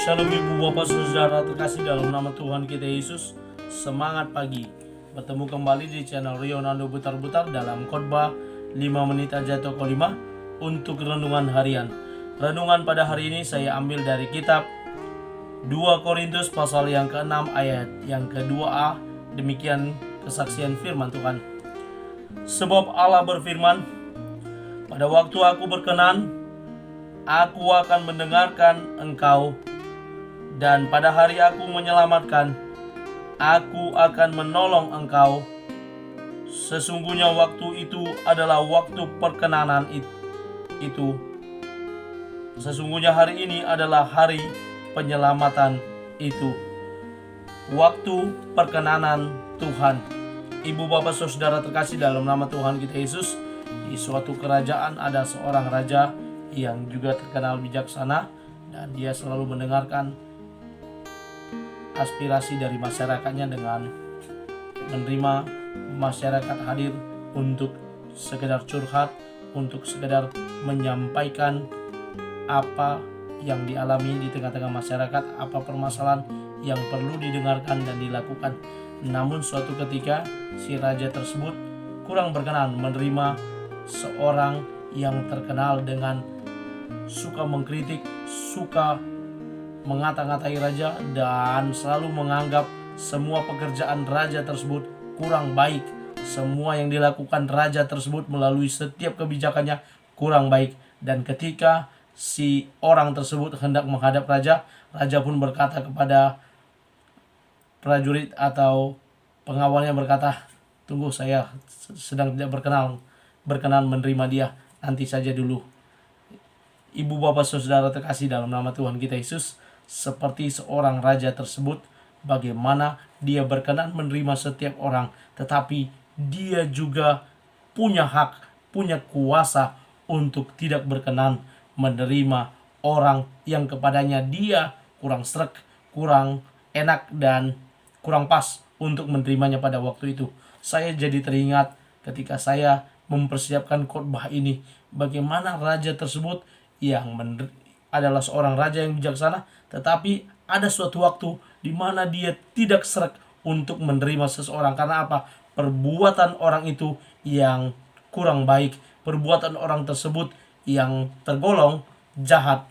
Shalom ibu bapak saudara terkasih dalam nama Tuhan kita Yesus. Semangat pagi, bertemu kembali di channel Rionando Butar-Butar dalam khotbah 5 menit aja toko 5 untuk renungan harian. Renungan pada hari ini saya ambil dari kitab 2 Korintus pasal yang ke-6 ayat yang ke-2a. Demikian kesaksian firman Tuhan. Sebab Allah berfirman, pada waktu aku berkenan, aku akan mendengarkan engkau, dan pada hari aku menyelamatkan, aku akan menolong engkau. Sesungguhnya waktu itu adalah waktu perkenanan itu. Sesungguhnya hari ini adalah hari penyelamatan itu. Waktu perkenanan Tuhan. Ibu bapak saudara terkasih dalam nama Tuhan kita Yesus, di suatu kerajaan ada seorang raja yang juga terkenal bijaksana, dan dia selalu mendengarkan aspirasi dari masyarakatnya dengan menerima masyarakat hadir untuk sekedar curhat, untuk sekedar menyampaikan apa yang dialami di tengah-tengah masyarakat, apa permasalahan yang perlu didengarkan dan dilakukan. Namun suatu ketika si raja tersebut kurang berkenan menerima seorang yang terkenal dengan suka mengkritik, suka mengata-ngatai raja, dan selalu menganggap semua pekerjaan raja tersebut kurang baik. Semua yang dilakukan raja tersebut melalui setiap kebijakannya kurang baik. Dan ketika si orang tersebut hendak menghadap raja, raja pun berkata kepada prajurit atau pengawalnya, berkata, tunggu, saya sedang tidak berkenan menerima dia, nanti saja dulu. Ibu bapak saudara terkasih dalam nama Tuhan kita Yesus, seperti seorang raja tersebut, bagaimana dia berkenan menerima setiap orang, tetapi dia juga punya hak, punya kuasa untuk tidak berkenan menerima orang yang kepadanya dia kurang srek, kurang enak, dan kurang pas untuk menerimanya pada waktu itu. Saya jadi teringat ketika saya mempersiapkan khotbah ini, bagaimana raja tersebut yang adalah seorang raja yang bijaksana, tetapi ada suatu waktu di mana dia tidak srek untuk menerima seseorang. Karena apa? Perbuatan orang itu yang kurang baik, perbuatan orang tersebut yang tergolong jahat.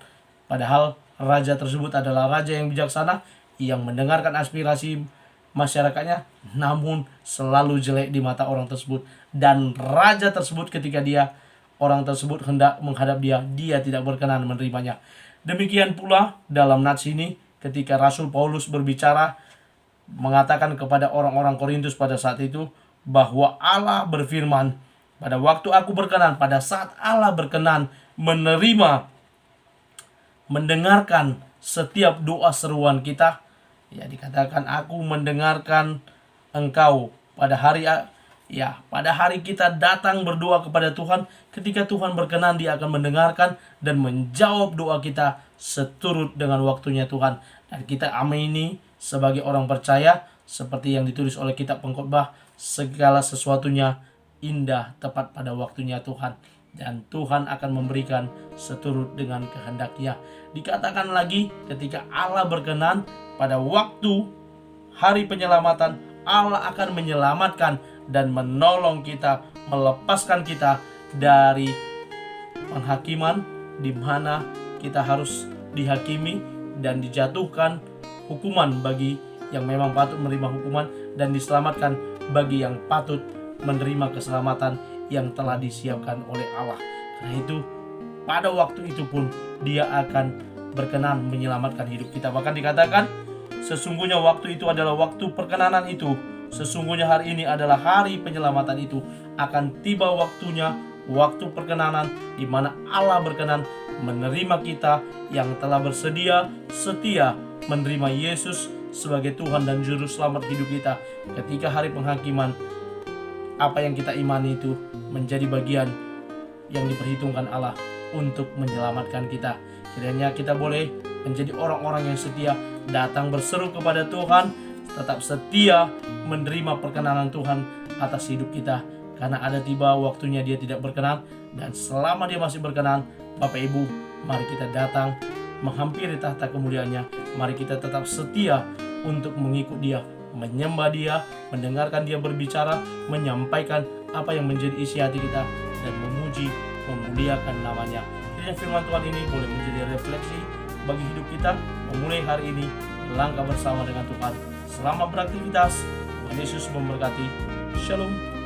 Padahal raja tersebut adalah raja yang bijaksana, yang mendengarkan aspirasi masyarakatnya, namun selalu jelek di mata orang tersebut. Dan raja tersebut ketika orang tersebut hendak menghadap dia tidak berkenan menerimanya. Demikian pula dalam nats ini ketika Rasul Paulus berbicara, mengatakan kepada orang-orang Korintus pada saat itu bahwa Allah berfirman, pada waktu aku berkenan, pada saat Allah berkenan mendengarkan setiap doa seruan kita. Ya, dikatakan aku mendengarkan engkau pada hari kita datang berdoa kepada Tuhan. Ketika Tuhan berkenan, dia akan mendengarkan dan menjawab doa kita seturut dengan waktunya Tuhan. Dan kita amini sebagai orang percaya, seperti yang ditulis oleh kitab pengkhotbah, segala sesuatunya indah tepat pada waktunya Tuhan, dan Tuhan akan memberikan seturut dengan kehendaknya. Dikatakan lagi, ketika Allah berkenan, pada waktu hari penyelamatan, Allah akan menyelamatkan dan menolong kita, melepaskan kita dari penghakiman di mana kita harus dihakimi dan dijatuhkan hukuman bagi yang memang patut menerima hukuman, dan diselamatkan bagi yang patut menerima keselamatan yang telah disiapkan oleh Allah. Karena itu pada waktu itu pun dia akan berkenan menyelamatkan hidup kita. Bahkan dikatakan, sesungguhnya waktu itu adalah waktu perkenanan itu. Sesungguhnya hari ini adalah hari penyelamatan itu. Akan tiba waktunya, waktu perkenanan, di mana Allah berkenan menerima kita yang telah bersedia setia menerima Yesus sebagai Tuhan dan Juru Selamat hidup kita. Ketika hari penghakiman, apa yang kita imani itu menjadi bagian yang diperhitungkan Allah untuk menyelamatkan kita. Kiranya kita boleh menjadi orang-orang yang setia, datang berseru kepada Tuhan, tetap setia menerima perkenanan Tuhan atas hidup kita. Karena ada tiba waktunya dia tidak berkenan, dan selama dia masih berkenan, Bapak Ibu, mari kita datang menghampiri tahta kemuliaannya, mari kita tetap setia untuk mengikut Dia, menyembah Dia, mendengarkan Dia berbicara, menyampaikan apa yang menjadi isi hati kita, dan memuji, memuliakan namanya. Kiranya firman Tuhan ini boleh menjadi refleksi bagi hidup kita, memulai hari ini langkah bersama dengan Tuhan. Selamat beraktivitas, Tuhan Yesus memberkati. Shalom.